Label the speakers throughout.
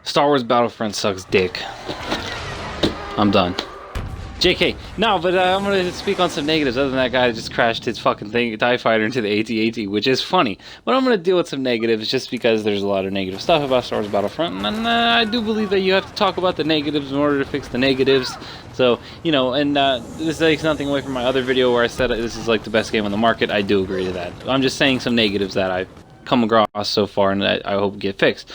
Speaker 1: Star Wars Battlefront sucks dick. I'm done. JK. No, but I'm going to speak on some negatives. Other than that guy just crashed his fucking TIE fighter into the AT-AT, which is funny. But I'm going to deal with some negatives just because there's a lot of negative stuff about Star Wars Battlefront. And I do believe that you have to talk about the negatives in order to fix the negatives. So, you know, and this takes nothing away from my other video where I said this is like the best game on the market. I do agree to that. I'm just saying some negatives that I've come across so far and that I hope get fixed.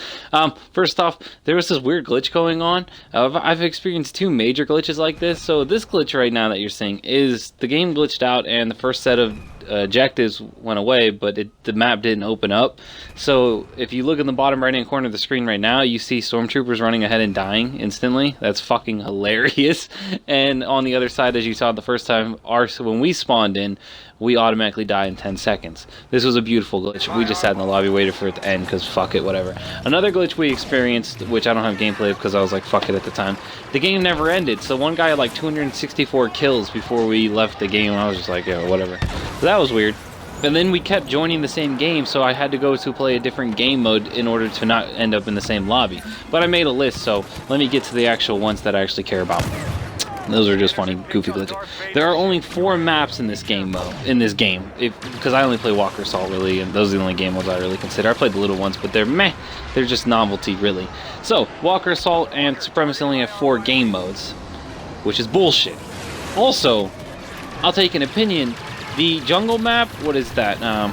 Speaker 1: First off, there was this weird glitch going on. I've experienced two major glitches like this. So this glitch right now that you're seeing is the game glitched out and the first set of objectives went away, but the map didn't open up. So if you look in the bottom right hand corner of the screen right now, you see stormtroopers running ahead and dying instantly. That's fucking hilarious. And on the other side, as you saw the first time, when we spawned in, we automatically die in 10 seconds. This was a beautiful glitch. We just sat in the lobby, waited for it to end, because fuck it, whatever. Another glitch we experienced, which I don't have gameplay of because I was like, fuck it at the time. The game never ended, so one guy had like 264 kills before we left the game, and I was just like, yo, whatever. So that was weird. And then we kept joining the same game, so I had to go to play a different game mode in order to not end up in the same lobby. But I made a list, so let me get to the actual ones that I actually care about. Those are just funny, goofy glitches. There are only 4 maps in this game because I only play Walker Assault really, and those are the only game modes I really consider. I played the little ones, but they're meh. They're just novelty, really. So, Walker Assault and Supremacy only have 4 game modes, which is bullshit. Also, I'll take an opinion. The jungle map, what is that? I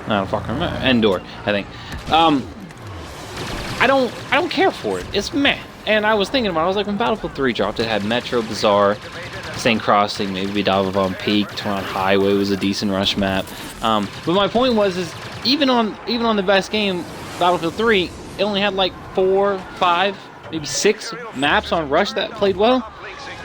Speaker 1: don't fucking remember. Endor, I think. I don't care for it. It's meh. And I was thinking about it, I was like, when Battlefield 3 dropped, it had Metro, Bazaar, St. Crossing, maybe Davavon Peak, Toronto Highway was a decent rush map. But my point was, even on the best game, Battlefield 3, it only had like 4, 5, maybe 6 maps on rush that played well.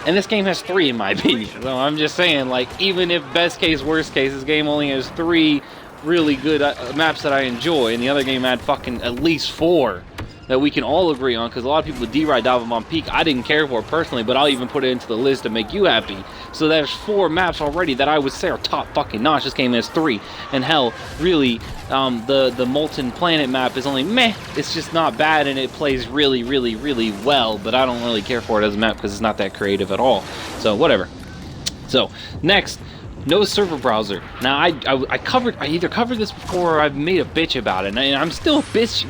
Speaker 1: And this game has 3 in my opinion. So I'm just saying, like, even if best case, worst case, this game only has 3 really good maps that I enjoy, and the other game had fucking at least 4. That we can all agree on, because a lot of people deride Davavon Peak. I didn't care for it personally, but I'll even put it into the list to make you happy. So there's 4 maps already that I would say are top fucking notch. This game has 3, and hell, really, the Molten Planet map is only meh. It's just not bad, and it plays really, really, really well. But I don't really care for it as a map because it's not that creative at all. So whatever. So next. No server browser. Now, I either covered this before or I've made a bitch about it, and I'm still pissed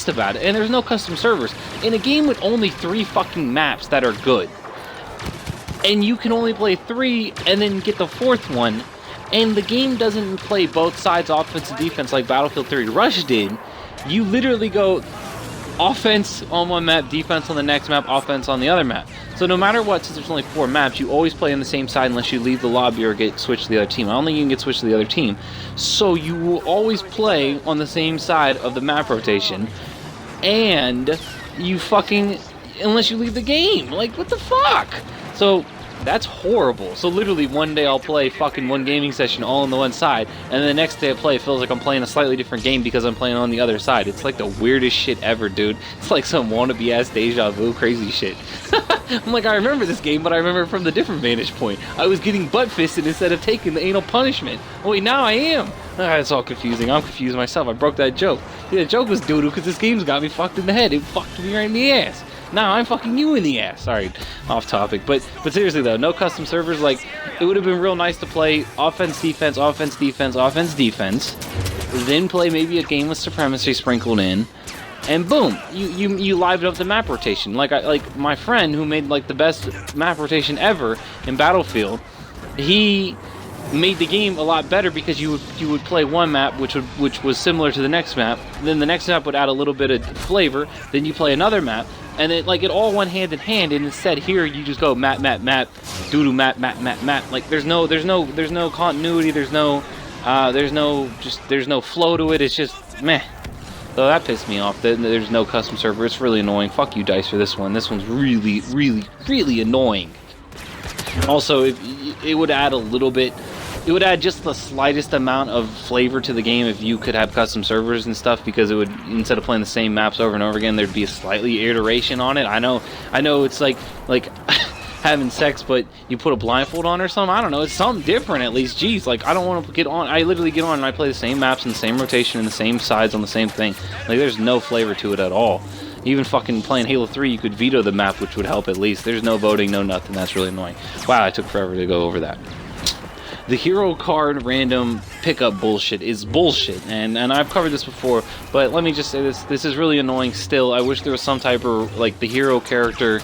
Speaker 1: about it, and there's no custom servers. In a game with only 3 fucking maps that are good, and you can only play 3 and then get the 4th one, and the game doesn't play both sides, offense and defense, like Battlefield 3 Rush did. You literally go offense on one map, defense on the next map, offense on the other map. So no matter what, since there's only 4 maps, you always play on the same side unless you leave the lobby or get switched to the other team. I don't think you can get switched to the other team. So you will always play on the same side of the map rotation. And you fucking, unless you leave the game. Like, what the fuck? So that's horrible. So literally one day I'll play fucking one gaming session all on the one side, and then the next day I play, it feels like I'm playing a slightly different game because I'm playing on the other side. It's like the weirdest shit ever, dude. It's like some wannabe ass deja vu crazy shit. I'm like, I remember this game, but I remember it from the different vantage point. I was getting butt fisted instead of taking the anal punishment. Oh wait, now I am. It's all confusing. I'm confused myself. I broke that joke. See, that joke was doo-doo because this game's got me fucked in the head. It fucked me right in the ass. Now I'm fucking you in the ass. Sorry, off topic. But seriously though, no custom servers. Like, it would have been real nice to play offense, defense, offense, defense, offense, defense. Then play maybe a game with supremacy sprinkled in, and boom, you livened up the map rotation. Like my friend who made like the best map rotation ever in Battlefield. He made the game a lot better because you would play one map which was similar to the next map. Then the next map would add a little bit of flavor. Then you play another map. And it all went hand in hand, and instead here you just go map, doo-doo, map. Like there's no continuity, there's no flow to it. It's just meh. So that pissed me off. There's no custom server. It's really annoying. Fuck you, DICE, for this one. This one's really, really, really annoying. Also, it would add a little bit. It would add just the slightest amount of flavor to the game if you could have custom servers and stuff, because it would, instead of playing the same maps over and over again, there'd be a slightly iteration on it. I know it's like having sex, but you put a blindfold on or something. I don't know. It's something different at least. Jeez, like, I don't want to get on. I literally get on and I play the same maps and the same rotation and the same sides on the same thing. Like, there's no flavor to it at all. Even fucking playing Halo 3, you could veto the map, which would help at least. There's no voting, no nothing. That's really annoying. Wow, I took forever to go over that. The hero card random pickup bullshit is bullshit, and I've covered this before, but let me just say this is really annoying still. I wish there was some type of, like, the hero character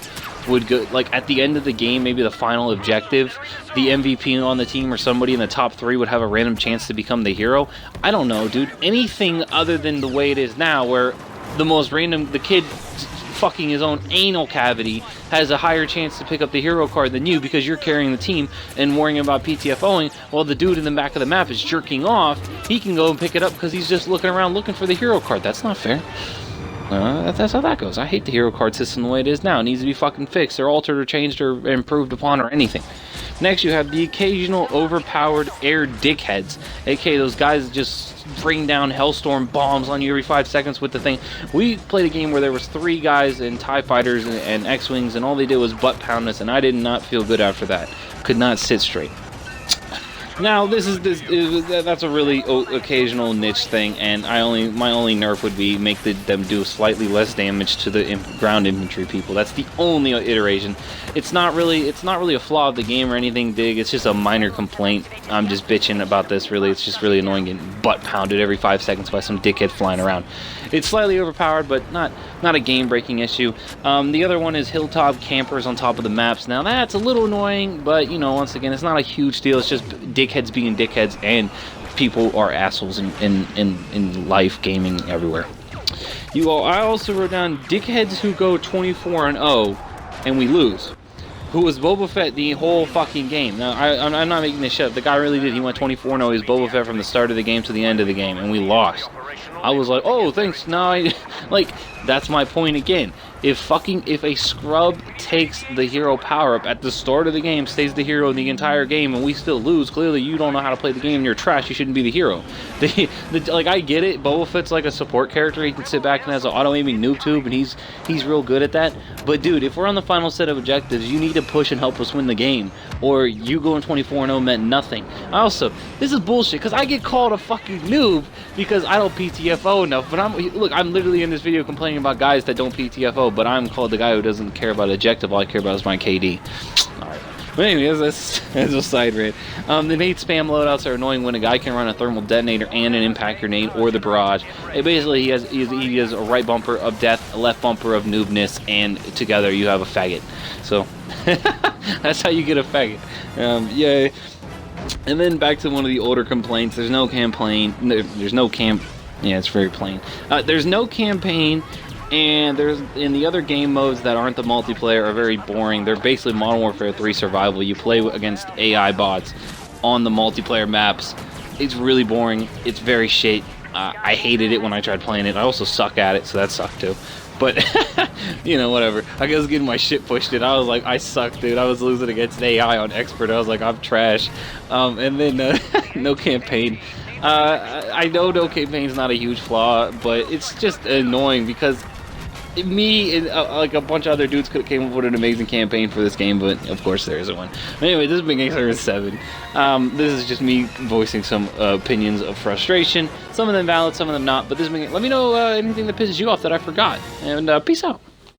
Speaker 1: would go, like, at the end of the game, maybe the final objective, the MVP on the team or somebody in the top 3 would have a random chance to become the hero. I don't know, dude. Anything other than the way it is now, where the most random, the kid fucking his own anal cavity has a higher chance to pick up the hero card than you because you're carrying the team and worrying about PTFOing while the dude in the back of the map is jerking off. He can go and pick it up because he's just looking around looking for the hero card. That's not fair. That's how that goes. I hate the hero card system the way it is now. It needs to be fucking fixed or altered or changed or improved upon or anything. Next, you have the occasional overpowered air dickheads, aka those guys that just bring down Hellstorm bombs on you every 5 seconds with the thing. We played a game where there was 3 guys in TIE Fighters and X-Wings, and all they did was butt pound us, and I did not feel good after that. Could not sit straight. Now, that's a really occasional niche thing, and my only nerf would be make them do slightly less damage to the ground infantry people. That's the only iteration. It's not really a flaw of the game or anything, Dig. It's just a minor complaint. I'm just bitching about this. Really, it's just really annoying getting butt pounded every 5 seconds by some dickhead flying around. It's slightly overpowered, but not a game-breaking issue. The other one is hilltop campers on top of the maps. Now that's a little annoying, but you know, once again, it's not a huge deal. It's just dickheads being dickheads, and people are assholes in life, gaming, everywhere. I also wrote down dickheads who go 24-0 and we lose. Who was Boba Fett the whole fucking game. Now, I'm not making this shit up. The guy really did. He went 24-0. He was Boba Fett from the start of the game to the end of the game, and we lost. I was like, oh, thanks. No, like, that's my point again. If a scrub takes the hero power-up at the start of the game, stays the hero the entire game, and we still lose, clearly you don't know how to play the game and you're trash, you shouldn't be the hero. Like, I get it, Boba Fett's like a support character, he can sit back and has an auto-aiming noob tube, and he's real good at that. But dude, if we're on the final set of objectives, you need to push and help us win the game, or you going 24-0 meant nothing. Also, this is bullshit, because I get called a fucking noob because I don't PTFO enough, but I'm literally in this video complaining about guys that don't PTFO, but I'm called the guy who doesn't care about objective. All I care about is my KD. Alright. But anyways, that's a side rant. The nade spam loadouts are annoying when a guy can run a thermal detonator and an impact grenade or the barrage. Basically, he has a right bumper of death, a left bumper of noobness, and together you have a faggot. So, that's how you get a faggot. Yay. And then back to one of the older complaints. There's no campaign. There's no camp. Yeah, it's very plain. There's no campaign, and in the other game modes that aren't the multiplayer are very boring. They're basically Modern Warfare 3 survival. You play against AI bots on the multiplayer maps. It's really boring. It's very shit. I hated it when I tried playing it. I also suck at it, so that sucked too. But, you know, whatever. I was getting my shit pushed in. I was like, I suck, dude. I was losing against AI on Expert. I was like, I'm trash. And then, no campaign. I know no campaign's not a huge flaw, but it's just annoying because me and like a bunch of other dudes could have came up with an amazing campaign for this game, but of course there isn't one. But anyway, this has been Gangster 7. This is just me voicing some opinions of frustration. Some of them valid, some of them not. But this has been, let me know anything that pisses you off that I forgot. And peace out.